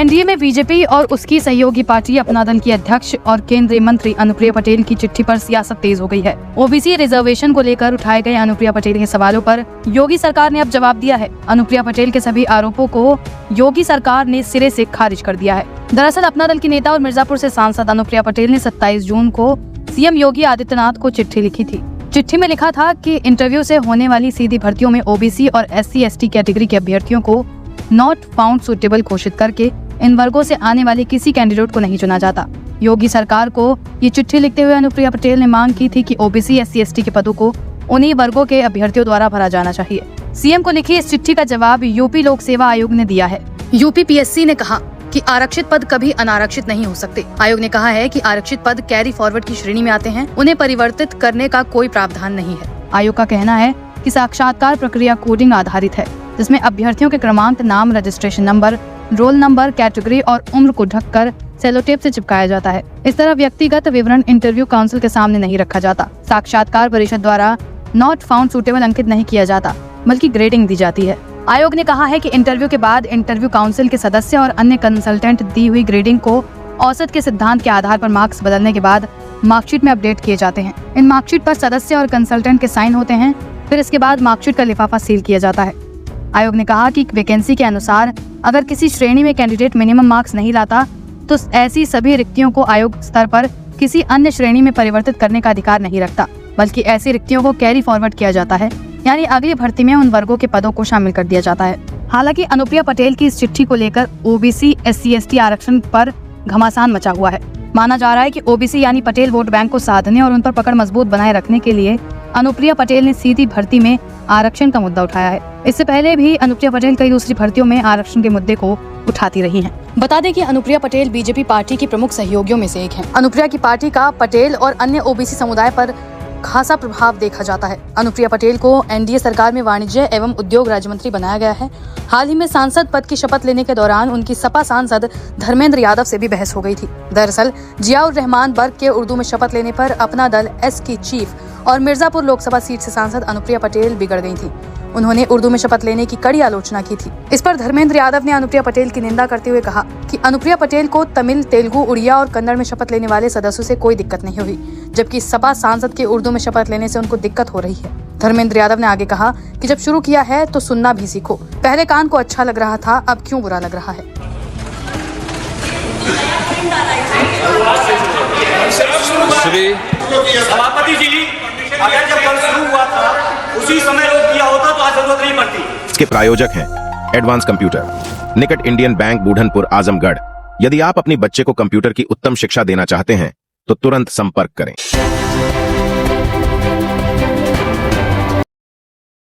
NDA में BJP और उसकी सहयोगी पार्टी अपना दल की अध्यक्ष और केंद्रीय मंत्री अनुप्रिया पटेल की चिट्ठी पर सियासत तेज हो गई है। ओबीसी रिजर्वेशन को लेकर उठाए गए अनुप्रिया पटेल के सवालों पर योगी सरकार ने अब जवाब दिया है। अनुप्रिया पटेल के सभी आरोपों को योगी सरकार ने सिरे से खारिज कर दिया है। दरअसल अपना दल की नेता और मिर्जापुर से सांसद अनुप्रिया पटेल ने 27 जून को सीएम योगी आदित्यनाथ को चिट्ठी लिखी थी। चिट्ठी में लिखा था कि इंटरव्यू से होने वाली सीधी भर्तियों में ओबीसी और SC/ST कैटेगरी के अभ्यर्थियों को नॉट फाउंड सुटेबल घोषित करके इन वर्गों से आने वाले किसी कैंडिडेट को नहीं चुना जाता। योगी सरकार को ये चिट्ठी लिखते हुए अनुप्रिया पटेल ने मांग की थी कि ओबीसी SC/ST के पदों को उन्हीं वर्गों के अभ्यर्थियों द्वारा भरा जाना चाहिए। सीएम को लिखी इस चिट्ठी का जवाब यूपी लोक सेवा आयोग ने दिया है। यूपी PSC ने कहा कि आरक्षित पद कभी अनारक्षित नहीं हो सकते। आयोग ने कहा है कि आरक्षित पद कैरी फॉरवर्ड की श्रेणी में आते हैं, उन्हें परिवर्तित करने का कोई प्रावधान नहीं है। आयोग का कहना है कि साक्षात्कार प्रक्रिया कोडिंग आधारित है, जिसमें अभ्यर्थियों के क्रमांक, नाम, registration number, roll number, category और उम्र को ढककर सेलोटेप से चिपकाया जाता है। इस तरह व्यक्तिगत विवरण इंटरव्यू काउंसिल के सामने नहीं रखा जाता। साक्षात्कार परिषद द्वारा नॉट फाउंड सुटेबल अंकित नहीं किया जाता, बल्कि ग्रेडिंग दी जाती है। आयोग ने कहा है कि इंटरव्यू के बाद इंटरव्यू काउंसिल के सदस्य और अन्य कंसल्टेंट दी हुई ग्रेडिंग को औसत के सिद्धांत के आधार पर मार्क्स बदलने के बाद मार्कशीट में अपडेट किए जाते हैं। इन मार्कशीट पर सदस्य और कंसल्टेंट के साइन होते हैं। फिर इसके बाद मार्कशीट का लिफाफा सील किया जाता है। आयोग ने कहा कि वैकेंसी के अनुसार अगर किसी श्रेणी में कैंडिडेट मिनिमम मार्क्स नहीं लाता तो ऐसी सभी रिक्तियों को आयोग स्तर पर किसी अन्य श्रेणी में परिवर्तित करने का अधिकार नहीं रखता, बल्कि ऐसी रिक्तियों को कैरी फॉरवर्ड किया जाता है, यानी अगली भर्ती में उन वर्गों के पदों को शामिल कर दिया जाता है। हालांकि अनुप्रिया पटेल की इस चिट्ठी को लेकर ओबीसी SC/ST आरक्षण पर घमासान मचा हुआ है। माना जा रहा है कि ओबीसी यानी पटेल वोट बैंक को साधने और उन पर पकड़ मजबूत बनाए रखने के लिए अनुप्रिया पटेल ने सीधी भर्ती में आरक्षण का मुद्दा उठाया है। इससे पहले भी अनुप्रिया पटेल कई दूसरी भर्तियों में आरक्षण के मुद्दे को उठाती रही हैं। बता दें कि अनुप्रिया पटेल बीजेपी पार्टी की प्रमुख सहयोगियों में से एक हैं। अनुप्रिया की पार्टी का पटेल और अन्य ओबीसी समुदाय पर खासा प्रभाव देखा जाता है। अनुप्रिया पटेल को एनडीए सरकार में वाणिज्य एवं उद्योग राज्य मंत्री बनाया गया है। हाल ही में सांसद पद की शपथ लेने के दौरान उनकी सपा सांसद धर्मेंद्र यादव से भी बहस हो गई थी। दरअसल जियाउर रहमान बर्ग के उर्दू में शपथ लेने पर अपना दल S की चीफ और मिर्जापुर लोकसभा सीट से सांसद अनुप्रिया पटेल बिगड़ गई थी। उन्होंने उर्दू में शपथ लेने की कड़ी आलोचना की थी। इस पर धर्मेंद्र यादव ने अनुप्रिया पटेल की निंदा करते हुए कहा कि अनुप्रिया पटेल को तमिल, तेलुगु, उड़िया और कन्नड़ में शपथ लेने वाले सदस्यों से कोई दिक्कत नहीं हुई, जबकि सपा सांसद के उर्दू में शपथ लेने से उनको दिक्कत हो रही है। धर्मेंद्र यादव ने आगे कहा कि जब शुरू किया है तो सुनना भी सीखो। पहले कान को अच्छा लग रहा था, अब क्यों बुरा लग रहा है। श्री सभापति जी, अगर जब कल शुरू हुआ था उसी समय रोक दिया होता तो आज जरूरत नहीं पड़ती। इसके प्रायोजक हैं एडवांस कंप्यूटर, निकट इंडियन बैंक, बूढ़नपुर, आजमगढ़। यदि आप अपनी बच्चे को कंप्यूटर की उत्तम शिक्षा देना चाहते हैं तो तुरंत संपर्क करें।